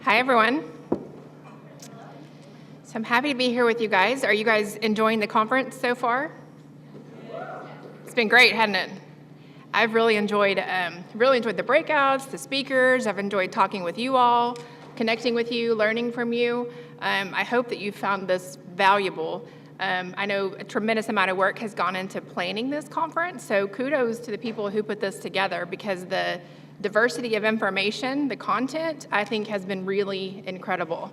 Hi, everyone. So I'm happy to be here with you guys. Are you guys enjoying the conference so far? It's been great, hasn't it? I've really enjoyed the breakouts, the speakers. I've enjoyed talking with you all, connecting with you, learning from you. I hope that you found this valuable. I know a tremendous amount of work has gone into planning this conference, so kudos to the people who put this together, because the diversity of information, the content, I think has been really incredible.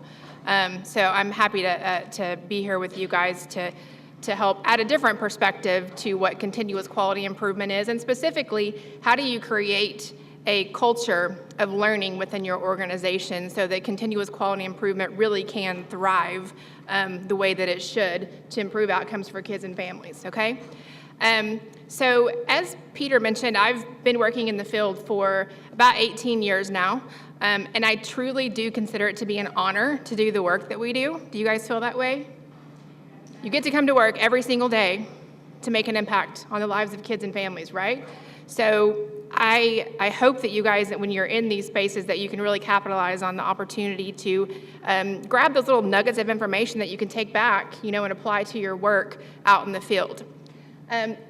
So I'm happy to be here with you guys to help add a different perspective to what continuous quality improvement is, and specifically, how do you create a culture of learning within your organization so that continuous quality improvement really can thrive the way that it should to improve outcomes for kids and families, okay? So as Peter mentioned, I've been working in the field for about 18 years now, and I truly do consider it to be an honor to do the work that we do. Do you guys feel that way? You get to come to work every single day to make an impact on the lives of kids and families, right? So I hope that you guys, that when you're in these spaces, that you can really capitalize on the opportunity to grab those little nuggets of information that you can take back, and apply to your work out in the field.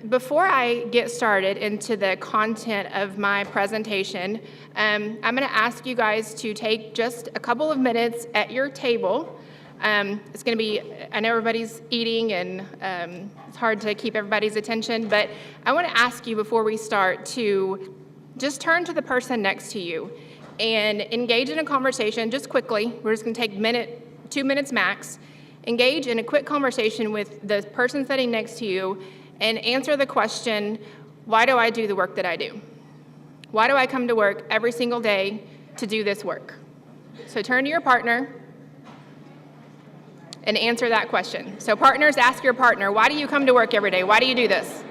Before I get started into the content of my presentation, I'm going to ask you guys to take just a couple of minutes at your table. It's going to be, I know everybody's eating and it's hard to keep everybody's attention, but I want to ask you before we start to just turn to the person next to you and engage in a conversation just quickly. We're just going to take 2 minutes max. Engage in a quick conversation with the person sitting next to you and answer the question, why do I do the work that I do? Why do I come to work every single day to do this work? So turn to your partner and answer that question. So partners, ask your partner, why do you come to work every day? Why do you do this?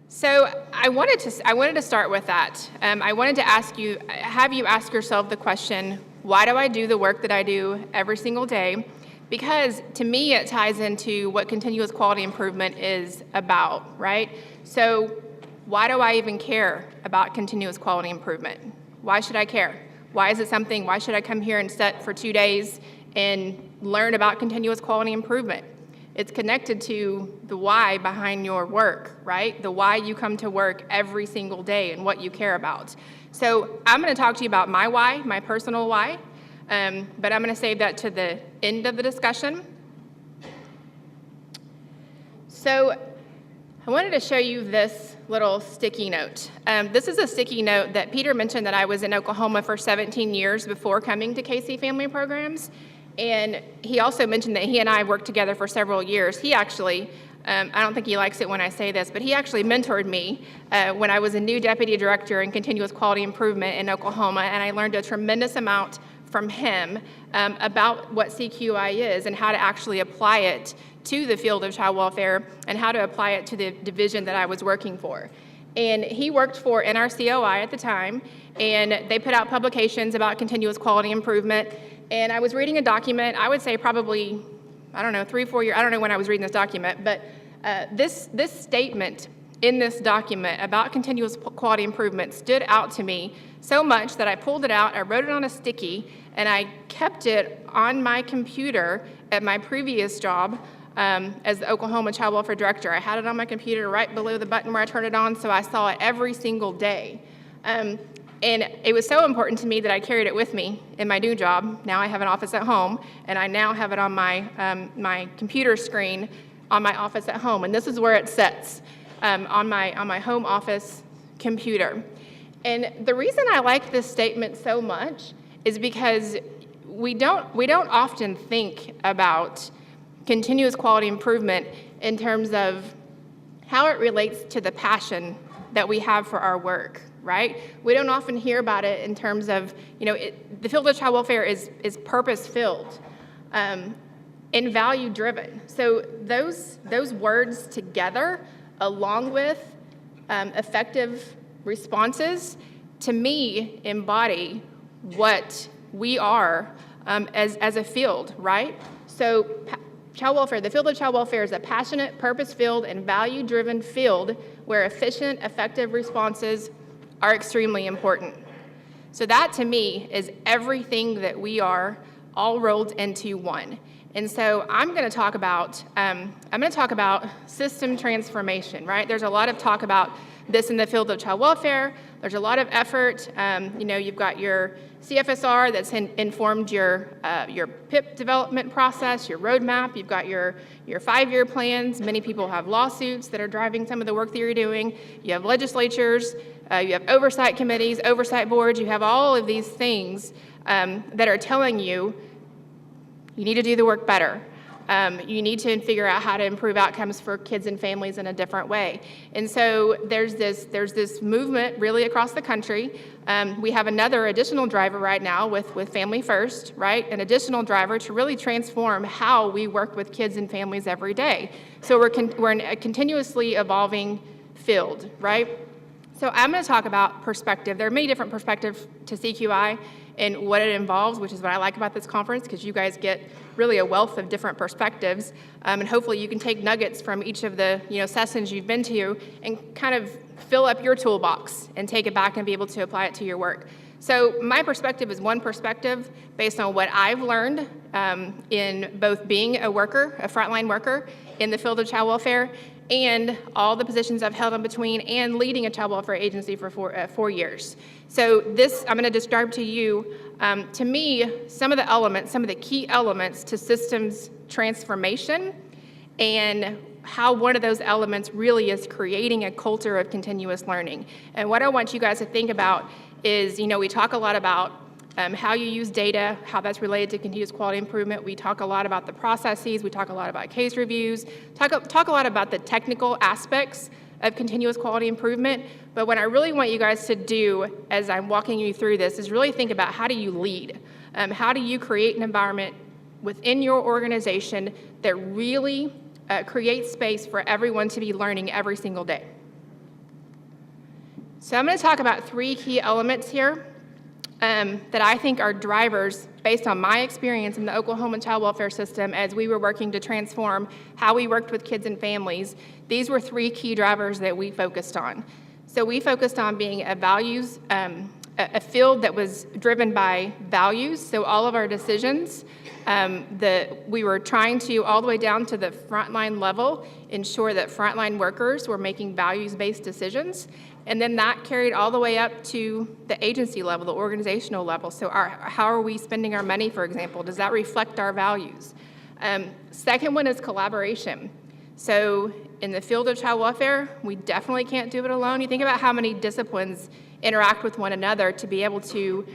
So I wanted to start with that. I wanted to have you ask yourself the question, why do I do the work that I do every single day? Because to me, it ties into what continuous quality improvement is about, right? So why do I even care about continuous quality improvement? Why should I care? Why should I come here and sit for 2 days and learn about continuous quality improvement? It's connected to the why behind your work, right? The why you come to work every single day and what you care about. So I'm going to talk to you about my why, my personal why, but I'm going to save that to the end of the discussion. So I wanted to show you this little sticky note. This is a sticky note that Peter mentioned that I was in Oklahoma for 17 years before coming to KC Family Programs. And he also mentioned that he and I worked together for several years. He actually, I don't think he likes it when I say this, but he actually mentored me when I was a new deputy director in continuous quality improvement in Oklahoma, and I learned a tremendous amount from him about what CQI is and how to actually apply it to the field of child welfare and how to apply it to the division that I was working for. And he worked for NRCOI at the time, and they put out publications about continuous quality improvement. And I was reading a document, I would say probably, 3 or 4 years, I don't know when I was reading this document, but this statement in this document about continuous quality improvement stood out to me so much that I pulled it out, I wrote it on a sticky, and I kept it on my computer at my previous job as the Oklahoma Child Welfare Director. I had it on my computer right below the button where I turned it on, so I saw it every single day. And it was so important to me that I carried it with me in my new job. Now I have an office at home, and I now have it on my computer screen on my office at home. And this is where it sits on my home office computer. And the reason I like this statement so much is because we don't often think about continuous quality improvement in terms of how it relates to the passion that we have for our work, right? We don't often hear about it in terms of, the field of child welfare is purpose-filled and value-driven. So those words together, along with effective responses, to me, embody what we are as a field, right? So child welfare, the field of child welfare is a passionate, purpose-filled, and value-driven field where efficient, effective responses are extremely important. So that to me is everything that we are all rolled into one. And so I'm going to talk about system transformation, right? There's a lot of talk about this in the field of child welfare. There's a lot of effort. You've got your CFSR that's informed your PIP development process, your roadmap. You've got your 5-year plans. Many people have lawsuits that are driving some of the work that you're doing. You have legislatures. You have oversight committees, oversight boards. You have all of these things that are telling you need to do the work better. You need to figure out how to improve outcomes for kids and families in a different way. And so there's this movement really across the country. We have another additional driver right now with Family First, right? An additional driver to really transform how we work with kids and families every day. So we're in a continuously evolving field, right? So I'm going to talk about perspective. There are many different perspectives to CQI and what it involves, which is what I like about this conference, because you guys get really a wealth of different perspectives, and hopefully you can take nuggets from each of the sessions you've been to and kind of fill up your toolbox and take it back and be able to apply it to your work. So my perspective is one perspective based on what I've learned in both being a worker, a frontline worker in the field of child welfare, and all the positions I've held in between, and leading a child welfare agency for 4 years. So this, I'm going to describe to you, to me, some of the key elements to systems transformation, and how one of those elements really is creating a culture of continuous learning. And what I want you guys to think about is, we talk a lot about how you use data, how that's related to continuous quality improvement. We talk a lot about the processes. We talk a lot about case reviews. Talk a lot about the technical aspects of continuous quality improvement. But what I really want you guys to do as I'm walking you through this is really think about, how do you lead? How do you create an environment within your organization that really creates space for everyone to be learning every single day? So I'm going to talk about 3 key elements here that I think are drivers based on my experience in the Oklahoma child welfare system as we were working to transform how we worked with kids and families. These were 3 key drivers that we focused on. So we focused on being a values, a field that was driven by values. So all of our decisions, we were trying to, all the way down to the frontline level, ensure that frontline workers were making values-based decisions. And then that carried all the way up to the agency level, the organizational level. So how are we spending our money, for example? Does that reflect our values? Second one is collaboration. So in the field of child welfare, we definitely can't do it alone. You think about how many disciplines interact with one another to be able to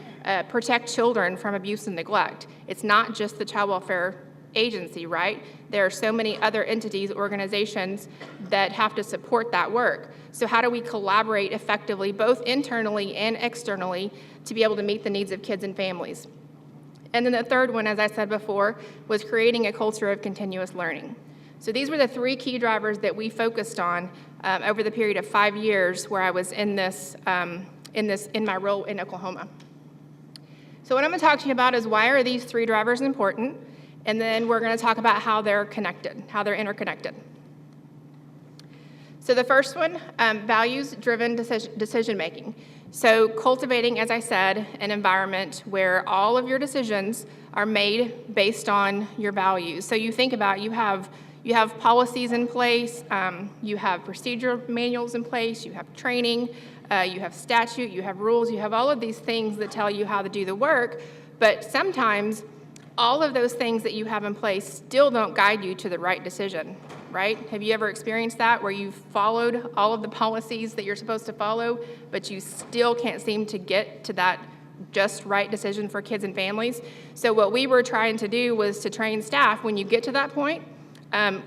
protect children from abuse and neglect. It's not just the child welfare agency, right? There are so many other entities, organizations that have to support that work. So how do we collaborate effectively, both internally and externally, to be able to meet the needs of kids and families? And then the third one, as I said before, was creating a culture of continuous learning. So these were the 3 key drivers that we focused on over the period of 5 years where I was in my role in Oklahoma. So what I'm going to talk to you about is, why are these 3 drivers important? And then we're going to talk about how they're connected, how they're interconnected. So the first one, values-driven decision-making. So cultivating, as I said, an environment where all of your decisions are made based on your values. So you think about, you have policies in place, you have procedural manuals in place, you have training, you have statute, you have rules, you have all of these things that tell you how to do the work, but sometimes all of those things that you have in place still don't guide you to the right decision, right? Have you ever experienced that, where you've followed all of the policies that you're supposed to follow, but you still can't seem to get to that just right decision for kids and families? So what we were trying to do was to train staff, when you get to that point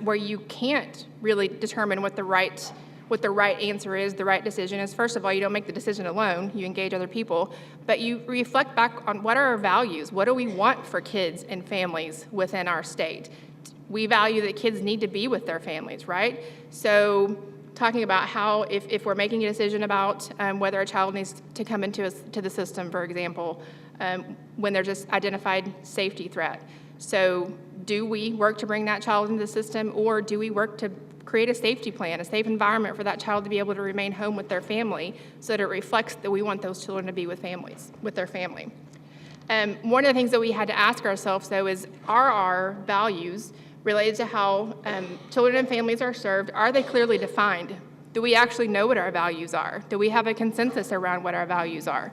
where you can't really determine what the right answer is, the right decision is. First of all, you don't make the decision alone, you engage other people, but you reflect back on, what are our values? What do we want for kids and families within our state? We value that kids need to be with their families, right? So talking about how, if we're making a decision about whether a child needs to come into the system, for example, when there's just identified safety threat. So do we work to bring that child into the system, or do we work to create a safety plan, a safe environment for that child to be able to remain home with their family so that it reflects that we want those children to be with their family. One of the things that we had to ask ourselves, though, is are our values related to how children and families are served, are they clearly defined? Do we actually know what our values are? Do we have a consensus around what our values are?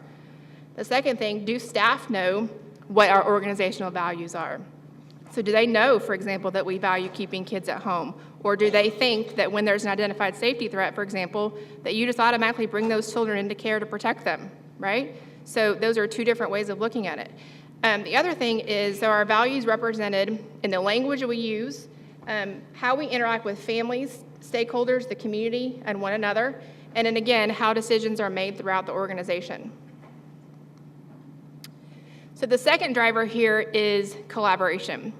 The second thing, do staff know what our organizational values are? So do they know, for example, that we value keeping kids at home? Or do they think that when there's an identified safety threat, for example, that you just automatically bring those children into care to protect them, right? So those are two different ways of looking at it. The other thing is, so our values represented in the language we use, how we interact with families, stakeholders, the community, and one another, and then again, how decisions are made throughout the organization. So the second driver here is collaboration.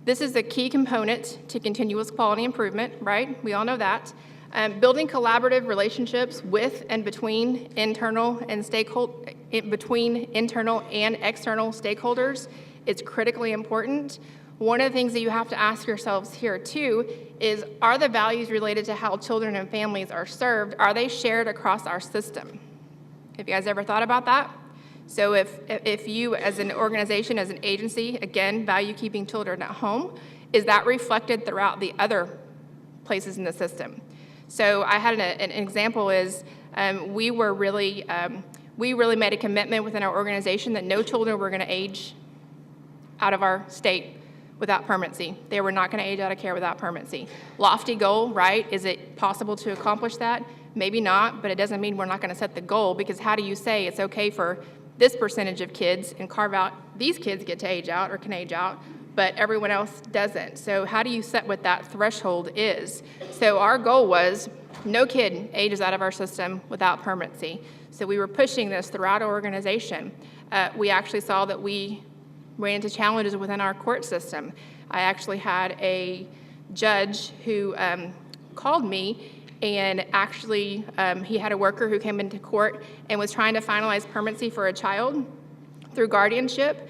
This is a key component to continuous quality improvement, right? We all know that. Building collaborative relationships with and between internal and external stakeholders is critically important. One of the things that you have to ask yourselves here too is, are the values related to how children and families are served, are they shared across our system? Have you guys ever thought about that? So if you as an organization, as an agency, again, value keeping children at home, is that reflected throughout the other places in the system? So I had an example is we really made a commitment within our organization that no children were going to age out of our state without permanency. They were not going to age out of care without permanency. Lofty goal, right? Is it possible to accomplish that? Maybe not, but it doesn't mean we're not going to set the goal, because how do you say it's okay for this percentage of kids and carve out these kids get to age out or can age out, but everyone else doesn't? So how do you set what that threshold is? So our goal was no kid ages out of our system without permanency. So we were pushing this throughout our organization. We actually saw that we ran into challenges within our court system. I actually had a judge who called me, and actually he had a worker who came into court and was trying to finalize permanency for a child through guardianship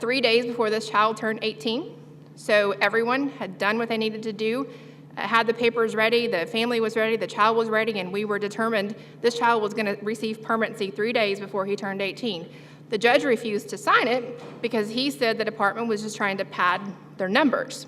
3 days before this child turned 18. So everyone had done what they needed to do, had the papers ready, the family was ready, the child was ready, and we were determined this child was going to receive permanency 3 days before he turned 18. The judge refused to sign it because he said the department was just trying to pad their numbers.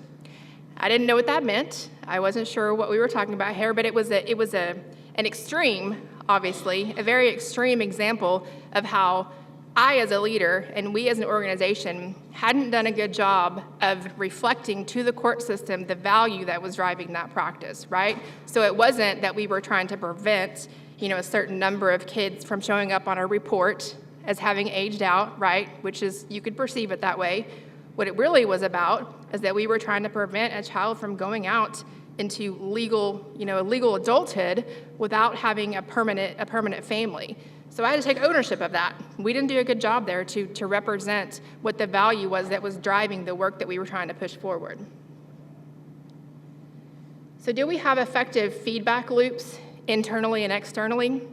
I didn't know what that meant. I wasn't sure what we were talking about here, but it was an extreme, obviously, a very extreme example of how I as a leader and we as an organization hadn't done a good job of reflecting to the court system the value that was driving that practice, right? So it wasn't that we were trying to prevent, a certain number of kids from showing up on a report as having aged out, right? Which is, you could perceive it that way. What it really was about is that we were trying to prevent a child from going out into legal adulthood without having a permanent family. So I had to take ownership of that. We didn't do a good job there to represent what the value was that was driving the work that we were trying to push forward. So do we have effective feedback loops internally and externally?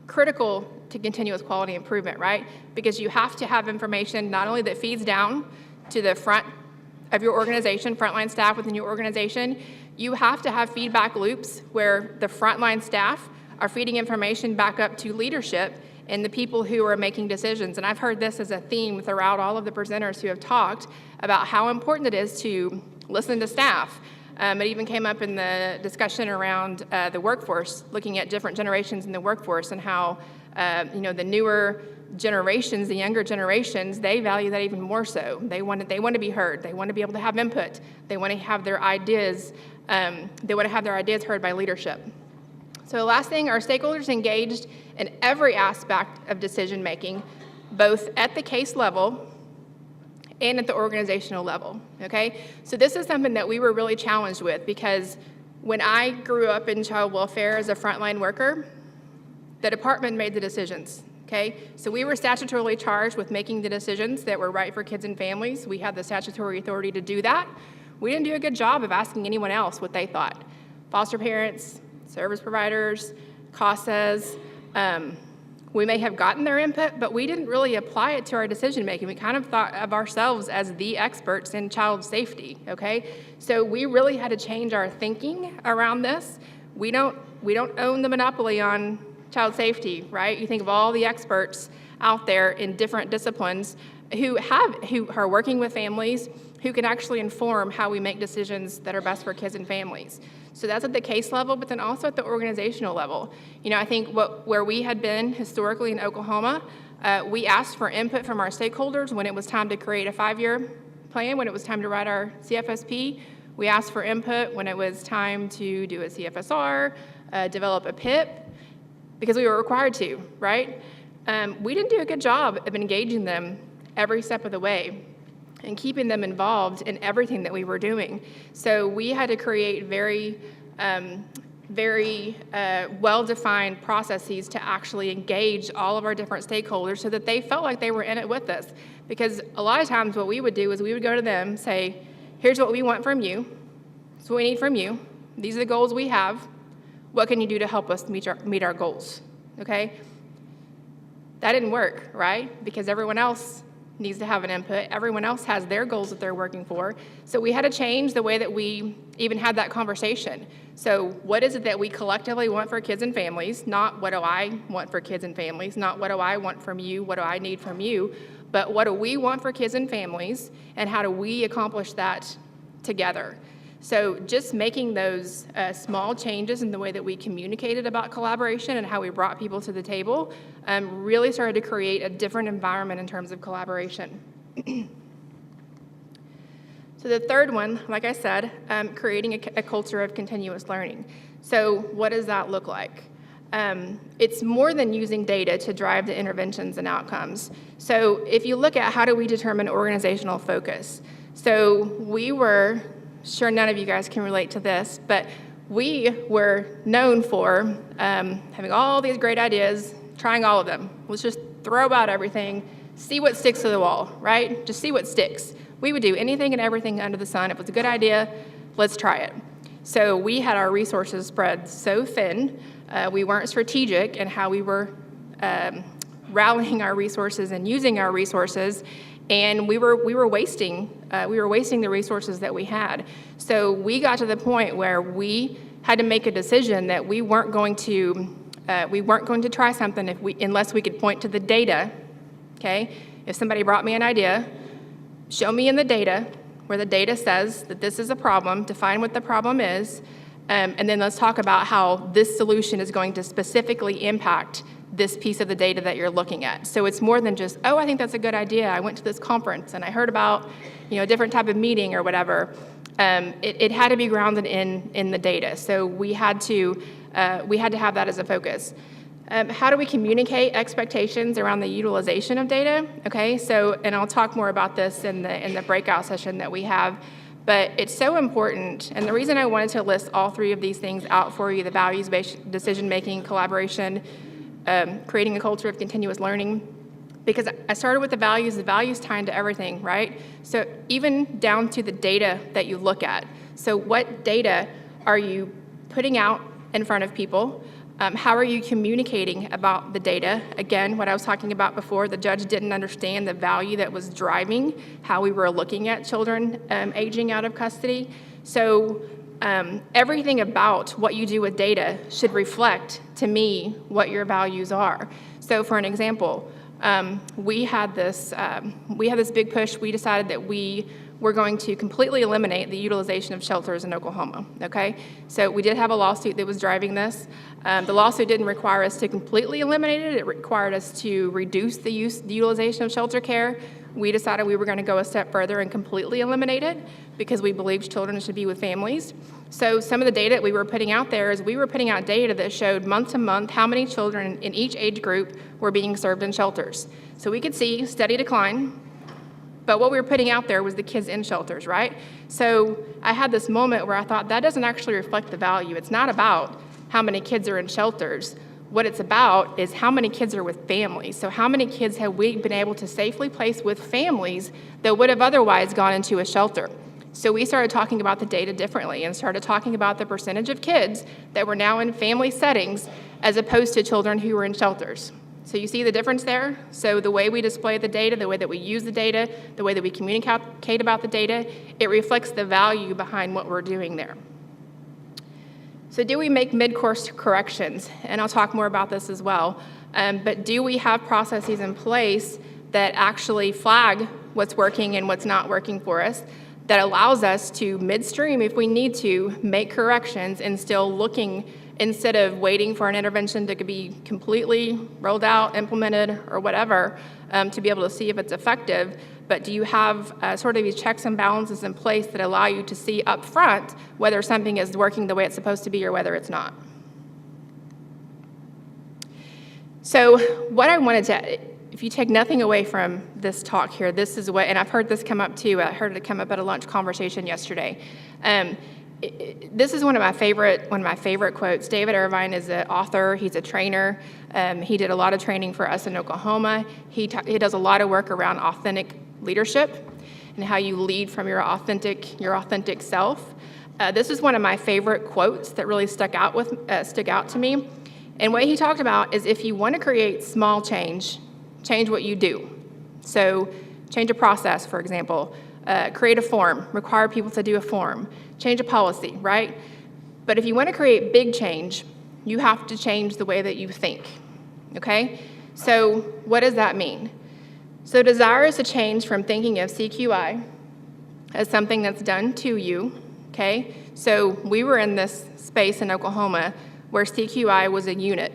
Critical to continuous quality improvement, right? Because you have to have information not only that feeds down to the front of your organization, frontline staff within your organization, you have to have feedback loops where the frontline staff are feeding information back up to leadership and the people who are making decisions. And I've heard this as a theme throughout all of the presenters who have talked about how important it is to listen to staff. It even came up in the discussion around the workforce, looking at different generations in the workforce and how the newer generations, the younger generations, they value that even more so. They want to be heard. They want to be able to have input. They want to have their ideas. Heard by leadership. So the last thing, are stakeholders engaged in every aspect of decision making, both at the case level and at the organizational level, okay? So this is something that we were really challenged with, because when I grew up in child welfare as a frontline worker, the department made the decisions, okay? So we were statutorily charged with making the decisions that were right for kids and families. We had the statutory authority to do that. We didn't do a good job of asking anyone else what they thought. Foster parents, service providers, CASAs, We may have gotten their input, but we didn't really apply it to our decision-making. We kind of thought of ourselves as the experts in child safety, okay? So we really had to change our thinking around this. We don't own the monopoly on child safety, right? You think of all the experts out there in different disciplines who are working with families, who can actually inform how we make decisions that are best for kids and families. So that's at the case level, but then also at the organizational level. You know, I think where we had been historically in Oklahoma, we asked for input from our stakeholders when it was time to create a 5-year plan, when it was time to write our CFSP. We asked for input when it was time to do a CFSR, develop a PIP, because we were required to, right? We didn't do a good job of engaging them every step of the way and keeping them involved in everything that we were doing. So we had to create very well-defined processes to actually engage all of our different stakeholders so that they felt like they were in it with us. Because a lot of times what we would do is we would go to them, say, here's what we want from you, this is what we need from you, these are the goals we have, what can you do to help us meet our goals, okay? That didn't work, right? Because everyone else needs to have an input. Everyone else has their goals that they're working for. So we had to change the way that we even had that conversation. So what is it that we collectively want for kids and families? Not what do I want for kids and families, not what do I want from you, what do I need from you, but what do we want for kids and families, and how do we accomplish that together? So just making those small changes in the way that we communicated about collaboration and how we brought people to the table really started to create a different environment in terms of collaboration. So the third one, like I said, creating a culture of continuous learning. So what does that look like? It's more than using data to drive the interventions and outcomes. So if you look at how do we determine organizational focus? So we were, sure none of you guys can relate to this, but we were known for having all these great ideas, trying all of them. Let's just throw out everything, see what sticks to the wall, right? Just see what sticks. We would do anything and everything under the sun. If it was a good idea, let's try it. So we had our resources spread so thin, we weren't strategic in how we were rallying our resources and using our resources, and we were wasting the resources that we had. So we got to the point where we had to make a decision that we weren't going to try something unless we could point to the data. Okay, if somebody brought me an idea, show me in the data where the data says that this is a problem, define what the problem is, and then let's talk about how this solution is going to specifically impact this piece of the data that you're looking at. So it's more than just, oh, I think that's a good idea. I went to this conference and I heard about, a different type of meeting or whatever. It had to be grounded in the data. So we had to have that as a focus. How do we communicate expectations around the utilization of data? Okay, so, and I'll talk more about this in the breakout session that we have, but it's so important, and the reason I wanted to list all three of these things out for you, the values-based decision-making, collaboration, creating a culture of continuous learning, because I started with the values tie into everything, right? So even down to the data that you look at. So what data are you putting out in front of people? How are you communicating about the data? Again, what I was talking about before, the judge didn't understand the value that was driving how we were looking at children aging out of custody. So everything about what you do with data should reflect, to me, what your values are. So for an example, we had this big push. We decided that we were going to completely eliminate the utilization of shelters in Oklahoma, okay? So we did have a lawsuit that was driving this. The lawsuit didn't require us to completely eliminate it. It required us to reduce the utilization of shelter care. We decided we were going to go a step further and completely eliminate it because we believed children should be with families. So some of the data we were putting out there is we were putting out data that showed month to month how many children in each age group were being served in shelters. So we could see steady decline, but what we were putting out there was the kids in shelters, right? So I had this moment where I thought that doesn't actually reflect the value. It's not about how many kids are in shelters. What it's about is how many kids are with families. So how many kids have we been able to safely place with families that would have otherwise gone into a shelter? So we started talking about the data differently and started talking about the percentage of kids that were now in family settings as opposed to children who were in shelters. So you see the difference there? So the way we display the data, the way that we use the data, the way that we communicate about the data, it reflects the value behind what we're doing there. So do we make mid-course corrections? And I'll talk more about this as well. But do we have processes in place that actually flag what's working and what's not working for us, that allows us to midstream, if we need to, make corrections and still looking, instead of waiting for an intervention to be completely rolled out, implemented, or whatever, to be able to see if it's effective. But do you have sort of these checks and balances in place that allow you to see up front whether something is working the way it's supposed to be or whether it's not? So what I wanted to, if you take nothing away from this talk here, this is what, and I've heard this come up too, I heard it come up at a lunch conversation yesterday. This is one of my favorite quotes. David Irvine is an author, he's a trainer. He did a lot of training for us in Oklahoma. He does a lot of work around authentic leadership and how you lead from your authentic self. This is one of my favorite quotes that really stuck out to me. And what he talked about is, if you want to create small change what you do. So change a process, for example, create a form, require people to do a form, change a policy, right? But if you want to create big change, you have to change the way that you think, okay? So what does that mean? So desire is to change from thinking of CQI as something that's done to you, okay? So we were in this space in Oklahoma where CQI was a unit.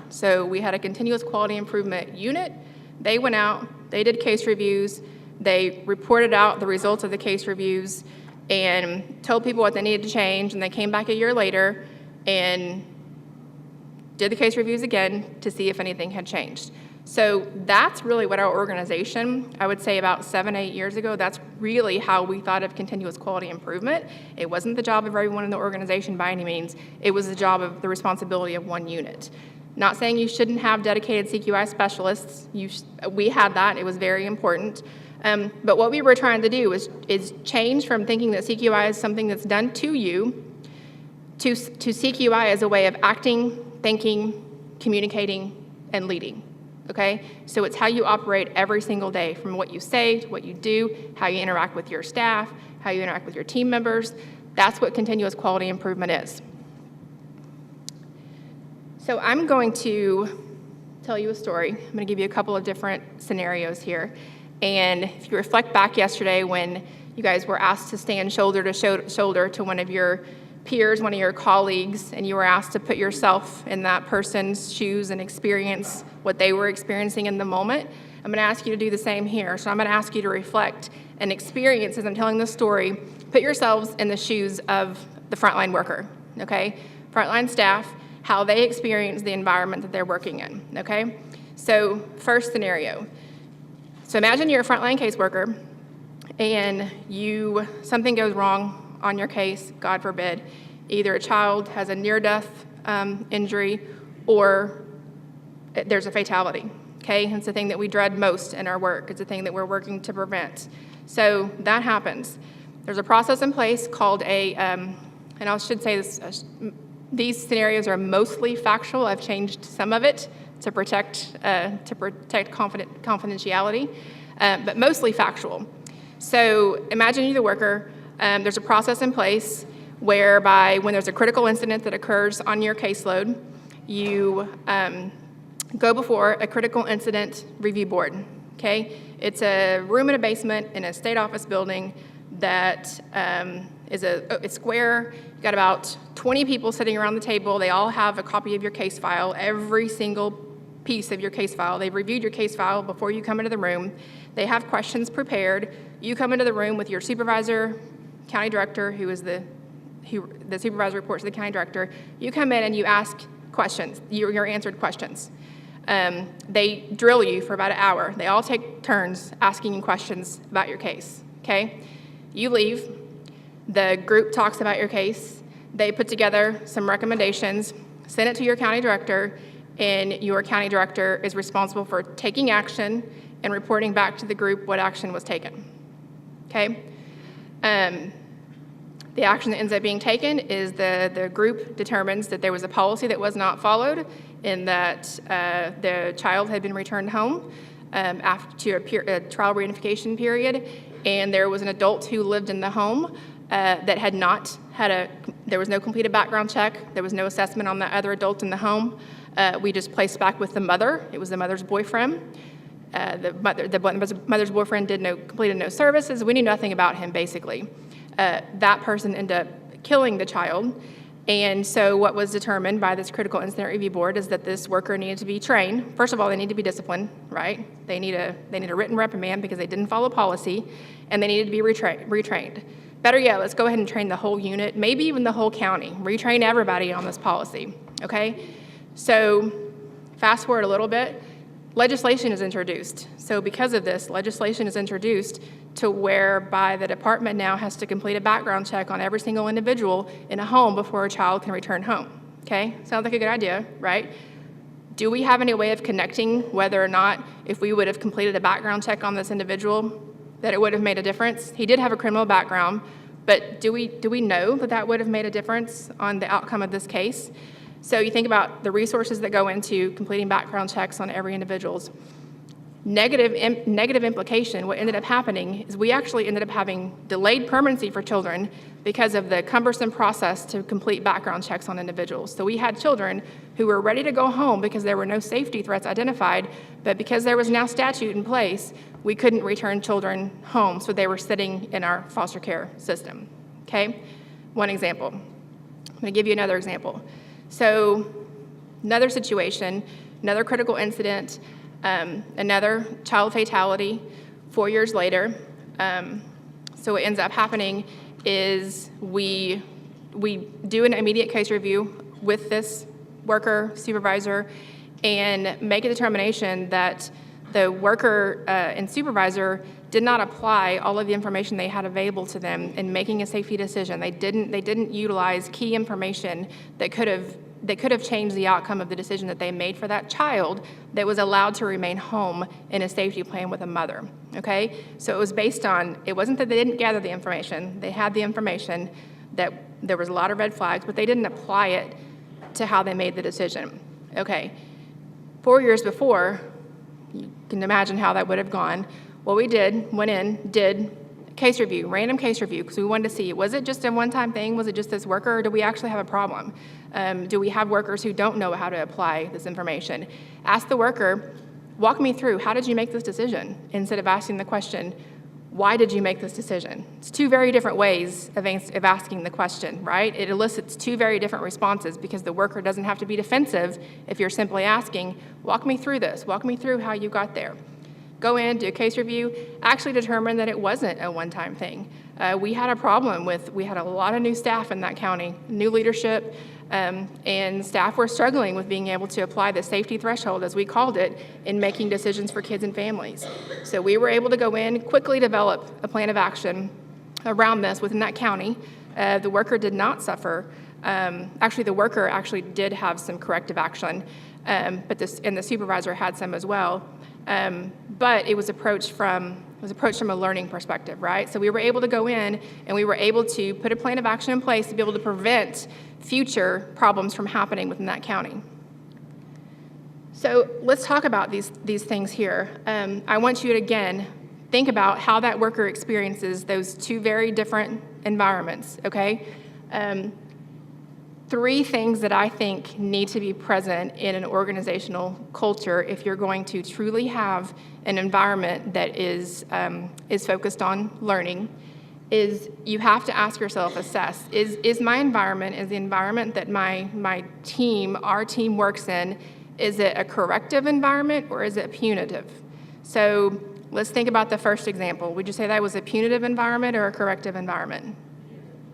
So we had a continuous quality improvement unit. They went out, they did case reviews, they reported out the results of the case reviews and told people what they needed to change, and they came back a year later and did the case reviews again to see if anything had changed. So that's really what our organization, I would say about 7-8 years ago, that's really how we thought of continuous quality improvement. It wasn't the job of everyone in the organization by any means. It was the job of the responsibility of one unit. Not saying you shouldn't have dedicated CQI specialists. We had that. It was very important. But what we were trying to do is change from thinking that CQI is something that's done to you to CQI as a way of acting, thinking, communicating, and leading. Okay? So it's how you operate every single day, from what you say to what you do, how you interact with your staff, how you interact with your team members. That's what continuous quality improvement is. So I'm going to tell you a story. I'm going to give you a couple of different scenarios here. And if you reflect back yesterday when you guys were asked to stand shoulder to shoulder to one of your peers, one of your colleagues, and you were asked to put yourself in that person's shoes and experience what they were experiencing in the moment, I'm going to ask you to do the same here. So I'm going to ask you to reflect and experience, as I'm telling this story, put yourselves in the shoes of the frontline worker, okay? Frontline staff, how they experience the environment that they're working in, okay? So first scenario. So imagine you're a frontline caseworker and something goes wrong on your case, God forbid. Either a child has a near-death injury or there's a fatality, okay? It's the thing that we dread most in our work. It's the thing that we're working to prevent. So that happens. There's a process in place called and I should say this, these scenarios are mostly factual. I've changed some of it to protect confidentiality, but mostly factual. So imagine you're the worker. There's a process in place whereby when there's a critical incident that occurs on your caseload, you go before a critical incident review board, okay? It's a room in a basement in a state office building that it's square. You've got about 20 people sitting around the table. They all have a copy of your case file, every single piece of your case file. They've reviewed your case file before you come into the room. They have questions prepared. You come into the room with your supervisor, county director, who is the supervisor reports to the county director. You come in and you ask questions, your answered questions. They drill you for about an hour. They all take turns asking you questions about your case, okay? You leave. The group talks about your case. They put together some recommendations, send it to your county director, and your county director is responsible for taking action and reporting back to the group what action was taken, okay? The action that ends up being taken is the group determines that there was a policy that was not followed and that the child had been returned home after a trial reunification period, and there was an adult who lived in the home that had not had there was no completed background check, there was no assessment on the other adult in the home. We just placed back with the mother. It was the mother's boyfriend. The mother's boyfriend completed no services. We knew nothing about him, basically. That person ended up killing the child. And so what was determined by this critical incident review board is that this worker needed to be trained. First of all, they need to be disciplined, right? They need a written reprimand because they didn't follow policy, and they needed to be retrained. Better yet, let's go ahead and train the whole unit, maybe even the whole county. Retrain everybody on this policy, okay? So fast forward a little bit, legislation is introduced. So because of this, legislation is introduced to whereby the department now has to complete a background check on every single individual in a home before a child can return home, okay? Sounds like a good idea, right? Do we have any way of connecting whether or not if we would have completed a background check on this individual that it would have made a difference? He did have a criminal background, but do we know that that would have made a difference on the outcome of this case? So you think about the resources that go into completing background checks on every individual's. Negative implication, what ended up happening is we actually ended up having delayed permanency for children because of the cumbersome process to complete background checks on individuals. So we had children who were ready to go home because there were no safety threats identified, but because there was now statute in place, we couldn't return children home, so they were sitting in our foster care system, okay? One example. I'm gonna give you another example. So another situation, another critical incident, another child fatality 4 years later. So what ends up happening is we do an immediate case review with this worker, supervisor, and make a determination that the worker and supervisor did not apply all of the information they had available to them in making a safety decision. They didn't utilize key information that could have changed the outcome of the decision that they made for that child that was allowed to remain home in a safety plan with a mother, okay? So it was based on, it wasn't that they didn't gather the information, they had the information, that there was a lot of red flags, but they didn't apply it to how they made the decision, okay? 4 years before, you can imagine how that would have gone. What we did, went in, did case review, random case review, because we wanted to see, was it just a one-time thing? Was it just this worker, or do we actually have a problem? Do we have workers who don't know how to apply this information? Ask the worker, walk me through, how did you make this decision? Instead of asking the question, why did you make this decision? It's two very different ways of asking the question, right? It elicits two very different responses because the worker doesn't have to be defensive if you're simply asking, walk me through this, walk me through how you got there. Go in, do a case review, actually determine that it wasn't a one-time thing. We had a problem we had a lot of new staff in that county, new leadership, and staff were struggling with being able to apply the safety threshold, as we called it, in making decisions for kids and families. So we were able to go in, quickly develop a plan of action around this within that county. The worker did not suffer. Actually, the worker actually did have some corrective action, but the supervisor had some as well. But it was approached from a learning perspective, right? So we were able to go in and we were able to put a plan of action in place to be able to prevent future problems from happening within that county. So let's talk about these things here. I want you to, again, think about how that worker experiences those two very different environments, okay? Three things that I think need to be present in an organizational culture if you're going to truly have an environment that is focused on learning is you have to ask yourself, assess, is my environment, is the environment that my team, our team works in, is it a corrective environment or is it punitive? So let's think about the first example. Would you say that was a punitive environment or a corrective environment?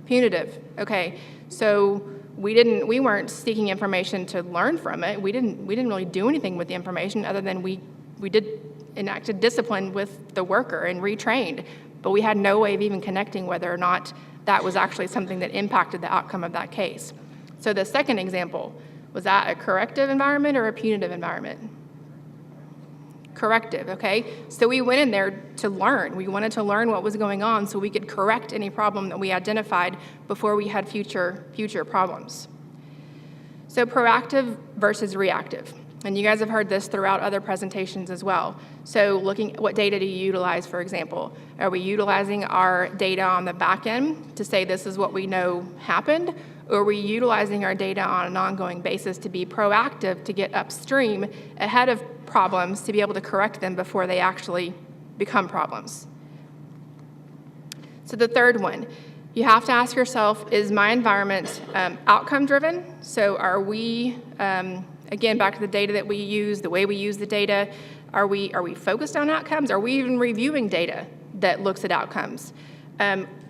Punitive, okay. So we weren't seeking information to learn from it. We didn't really do anything with the information other than we did enacted discipline with the worker and retrained, but we had no way of even connecting whether or not that was actually something that impacted the outcome of that case. So the second example, was that a corrective environment or a punitive environment? corrective, okay? So we went in there to learn. We wanted to learn what was going on so we could correct any problem that we identified before we had future problems. So proactive versus reactive. And you guys have heard this throughout other presentations as well. So looking at what data do you utilize, for example? Are we utilizing our data on the back end to say this is what we know happened? Or are we utilizing our data on an ongoing basis to be proactive, to get upstream ahead of problems, to be able to correct them before they actually become problems? So the third one, you have to ask yourself, is my environment outcome driven? So are we, again, back to the data that we use, the way we use the data, are we focused on outcomes? Are we even reviewing data that looks at outcomes?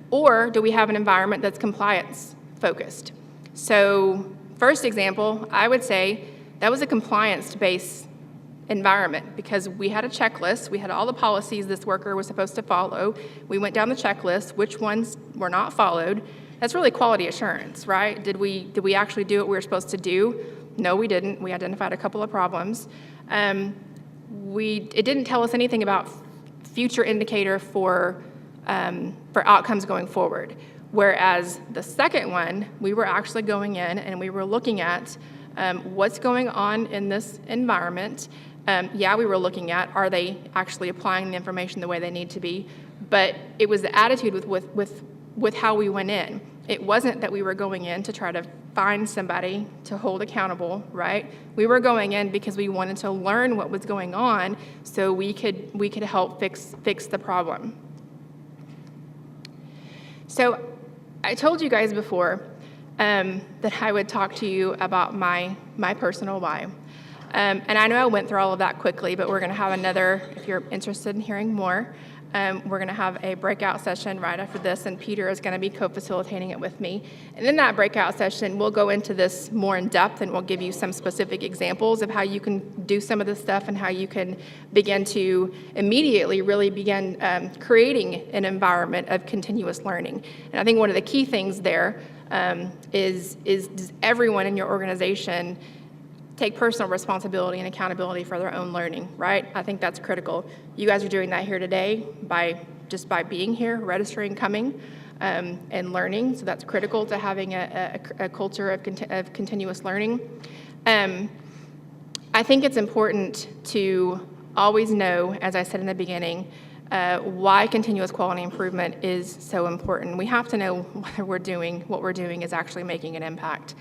Or do we have an environment that's compliance focused? So first example, I would say that was a compliance-based environment because we had a checklist. We had all the policies this worker was supposed to follow. We went down the checklist, which ones were not followed. That's really quality assurance, right? Did we actually do what we were supposed to do? No, we didn't. We identified a couple of problems. It didn't tell us anything about future indicator for outcomes going forward. Whereas the second one, we were actually going in and we were looking at what's going on in this environment. We were looking at, are they actually applying the information the way they need to be? But it was the attitude with how we went in. It wasn't that we were going in to try to find somebody to hold accountable, right? We were going in because we wanted to learn what was going on so we could help fix the problem. So I told you guys before that I would talk to you about my personal why. And I know I went through all of that quickly, but we're going to have another, if you're interested in hearing more, we're going to have a breakout session right after this, and Peter is going to be co-facilitating it with me. And in that breakout session, we'll go into this more in depth, and we'll give you some specific examples of how you can do some of this stuff and how you can begin to immediately really begin creating an environment of continuous learning. And I think one of the key things there is does everyone in your organization take personal responsibility and accountability for their own learning, right? I think that's critical. You guys are doing that here today by being here, registering, coming, and learning. So that's critical to having a culture of continuous learning. I think it's important to always know, as I said in the beginning, why continuous quality improvement is so important. We have to know whether what we're doing is actually making an impact.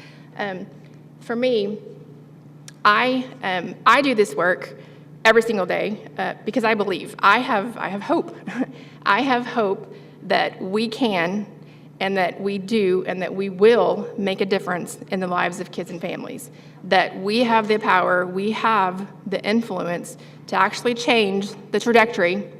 For me, I do this work every single day because I believe. I have hope. I have hope that we can and that we do and that we will make a difference in the lives of kids and families. That we have the power, we have the influence to actually change the trajectory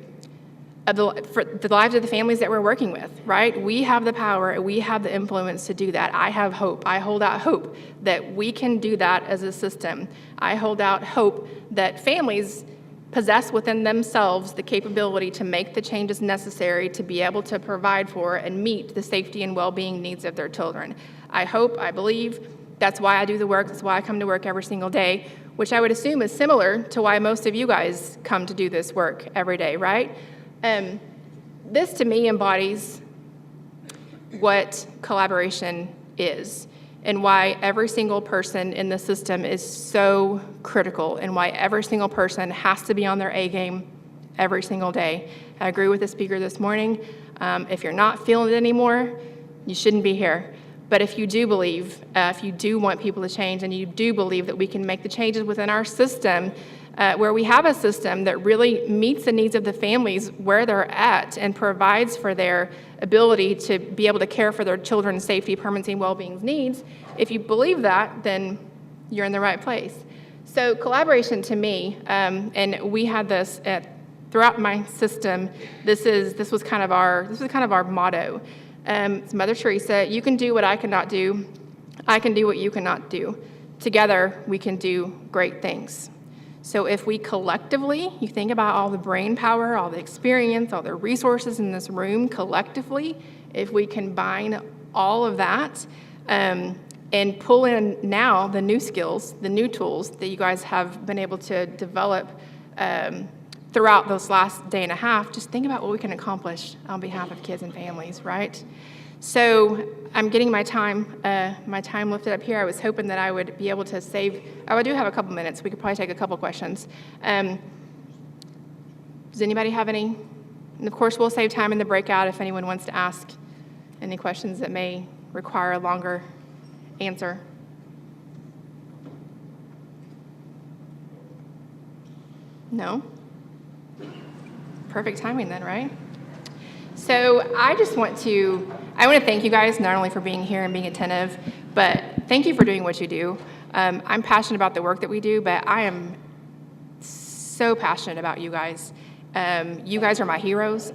for the lives of the families that we're working with, right? We have the power, we have the influence to do that. I have hope. I hold out hope that we can do that as a system. I hold out hope that families possess within themselves the capability to make the changes necessary to be able to provide for and meet the safety and well-being needs of their children. I hope, I believe, that's why I do the work, that's why I come to work every single day, which I would assume is similar to why most of you guys come to do this work every day, right? This to me embodies what collaboration is and why every single person in the system is so critical and why every single person has to be on their A game every single day. I agree with the speaker this morning. If you're not feeling it anymore, you shouldn't be here. But if you do believe, if you do want people to change and you do believe that we can make the changes within our system, where we have a system that really meets the needs of the families where they're at and provides for their ability to be able to care for their children's safety, permanency, and well-being needs, if you believe that, then you're in the right place. So collaboration to me, and we had this throughout my system, this was kind of our motto. It's Mother Teresa, you can do what I cannot do, I can do what you cannot do. Together, we can do great things. So if we collectively, you think about all the brain power, all the experience, all the resources in this room collectively, if we combine all of that and pull in now the new skills, the new tools that you guys have been able to develop throughout those last day and a half, just think about what we can accomplish on behalf of kids and families, right? So I'm getting my time lifted up here. I was hoping that I would be able to save, I do have a couple minutes. We could probably take a couple questions. Does anybody have any? And of course, we'll save time in the breakout if anyone wants to ask any questions that may require a longer answer. No? Perfect timing then, right? So I want to thank you guys not only for being here and being attentive, but thank you for doing what you do. I'm passionate about the work that we do, but I am so passionate about you guys. You guys are my heroes.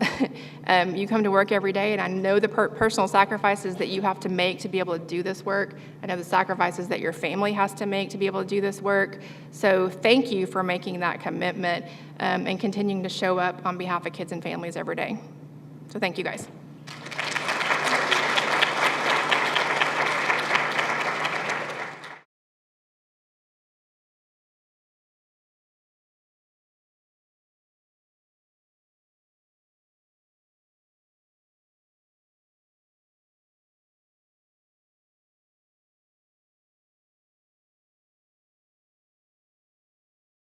You come to work every day, and I know the personal sacrifices that you have to make to be able to do this work. I know the sacrifices that your family has to make to be able to do this work. So thank you for making that commitment and continuing to show up on behalf of kids and families every day. So thank you guys.